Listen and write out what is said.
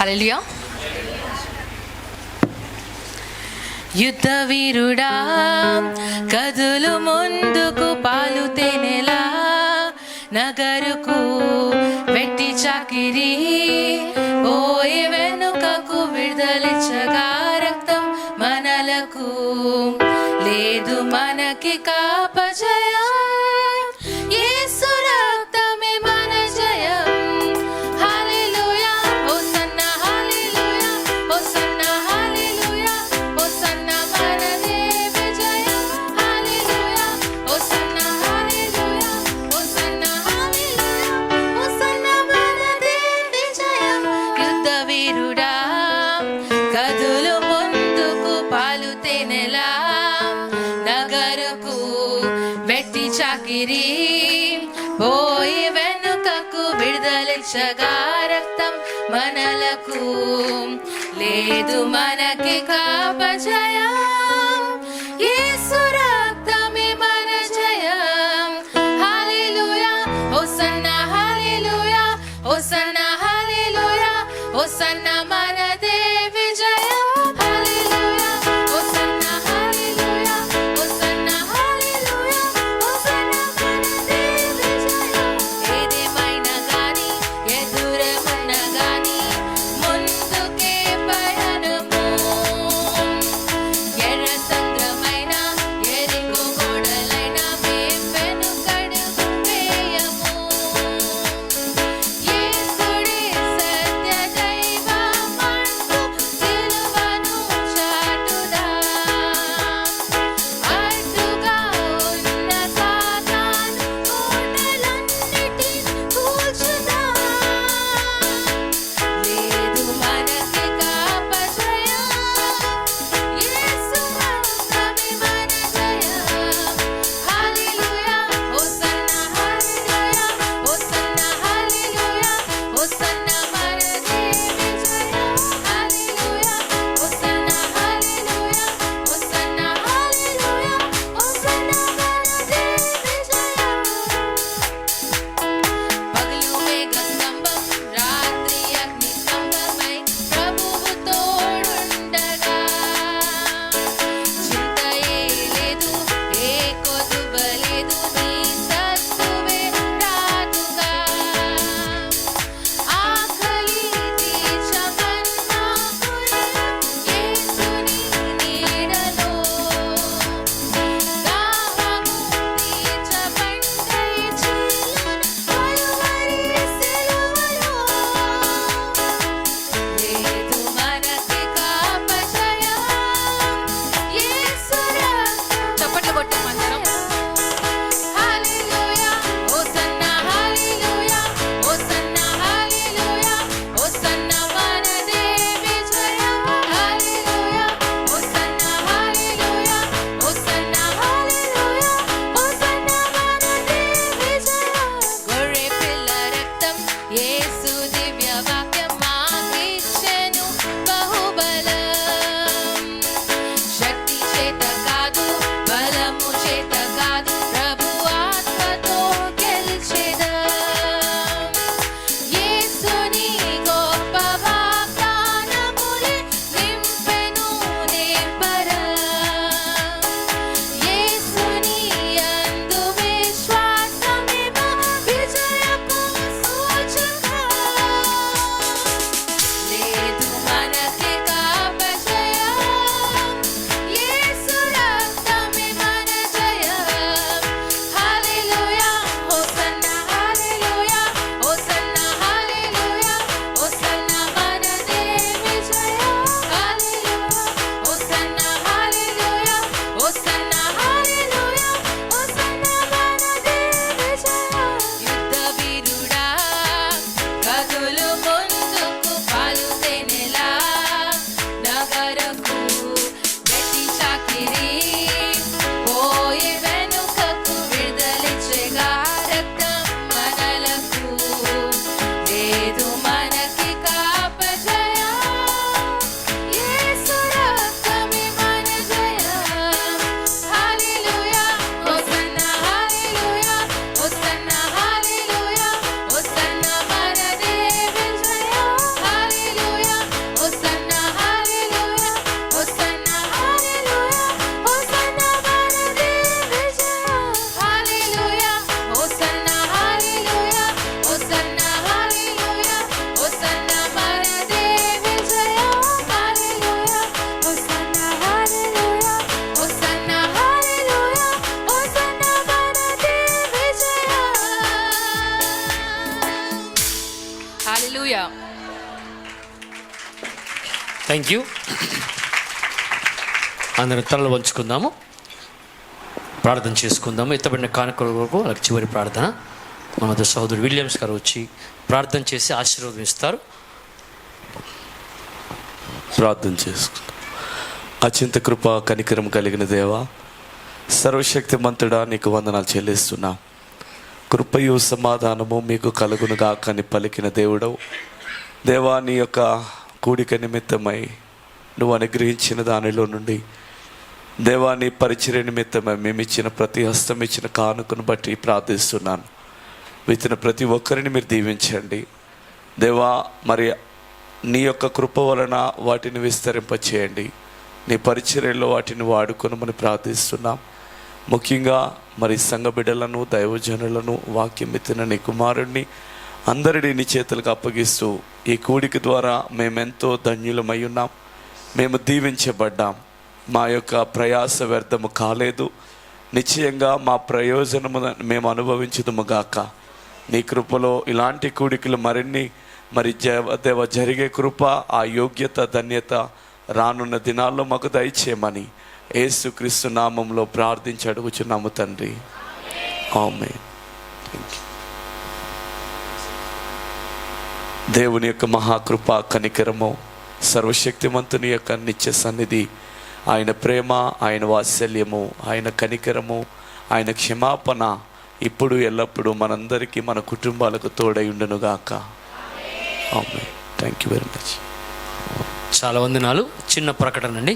హల్లెలూయా. యుద్ధ వీరుడా కదులు ముందుకు, పాలు తేనెలా నగరుకు వెట్టి చాకిరి పోయి వెనుకకు, విడుదలిచ్చగా రక్తం మనలకు, లేదు మనకి కాపజయం, యేసు రక్తమే మన జయం. హల్లెలూయా హోసన్నా, హల్లెలూయా హోసన్నా, హల్లెలూయా హోసన్నా మనదే విజయం. హల్లెలూయా హోసన్నా, హల్లెలూయా హోసన్నా, హల్లెలూయా హోసన్నా మనదే విజయం. యుద్ధ వీరుడా కదులు ముందుకు, పాలు తేనెలా నగరుకు వెట్టి చాకిరి పోయి వెనుకకు, విడుదలిచ్చగా రక్తం మనలకు, లేదు మనకి కాపజయం, యేసు రక్తమే మన జయం. హల్లెలూయా హోసన్నా, హల్లెలూయా హోసన్నా, హల్లెలూయా హోసన్నా మనదే విజయం. హల్లెలూయా హోసన్నా, హల్లెలూయా హోసన్నా, హల్లెలూయా హోసన్నా మనదే విజయం. ఏదేమైనా గాని, ఎదురేమన్నా గాని, ముందుకే పయనము, థ్యాంక్ యూ. అందరం తలలు వంచుకుందాము, ప్రార్థన చేసుకుందాము. ఎత్తబడిన కానుకల వరకు వాళ్ళకి చివరి ప్రార్థన మన సహోదరుడు విలియమ్స్ గారు వచ్చి ప్రార్థన చేసి ఆశీర్వాదం ఇస్తారు. ప్రార్థన చేసుకుందాం. అత్యంత కృప కనికరం కలిగిన దేవా, సర్వశక్తిమంతుడా, నీకు వందనాలు చెల్లిస్తున్నా. కృపయు సమాధానము మీకు కలుగునుగా అని పలికిన దేవుడవు దేవా, నీ యొక్క కూడిక నిమిత్తమై నువ్వు అనుగ్రహించిన దానిలో నుండి దేవా, నీ పరిచర్య నిమిత్తమై మేము ఇచ్చిన ప్రతి హస్తం ఇచ్చిన కానుకను బట్టి ప్రార్థిస్తున్నాను. విత్తిన ప్రతి ఒక్కరిని మీరు దీవించండి దేవా. మరి నీ యొక్క కృప వలన వాటిని విస్తరింపచేయండి. నీ పరిచర్యలో వాటిని వాడుకొనమని ప్రార్థిస్తున్నాం. ముఖ్యంగా మరి సంఘ బిడ్డలను, దైవజనులను, వాక్యం ఎత్తిన నీ కుమారుడిని అందరినీ నీ చేతులకు అప్పగిస్తూ ఈ కూడిక ద్వారా మేమెంతో ధన్యులమై ఉన్నాం. మేము దీవించబడ్డాం. మా యొక్క ప్రయాస వ్యర్థము కాలేదు. నిశ్చయంగా మా ప్రయోజనము మేము అనుభవించుదుము గాక. నీ కృపలో ఇలాంటి కూడికలు మరిన్ని మరి దేవ జరిగే కృప, ఆ యోగ్యత, ధన్యత రానున్న దినాల్లో మాకు దయచేయమని యేసుక్రీస్తు నామంలో ప్రార్థించి అడుగుచున్నాము తండ్రి. ఆమేన్. దేవుని యొక్క మహాకృప కనికరము, సర్వశక్తిమంతుని యొక్క నిత్య సన్నిధి, ఆయన ప్రేమ, ఆయన వాత్సల్యము, ఆయన కనికరము, ఆయన క్షమాపణ ఇప్పుడు ఎల్లప్పుడూ మనందరికీ, మన కుటుంబాలకు తోడై ఉండునుగాక. Amen. Thank you very much. చాలా వందనాలు. చిన్న ప్రకటన అండి.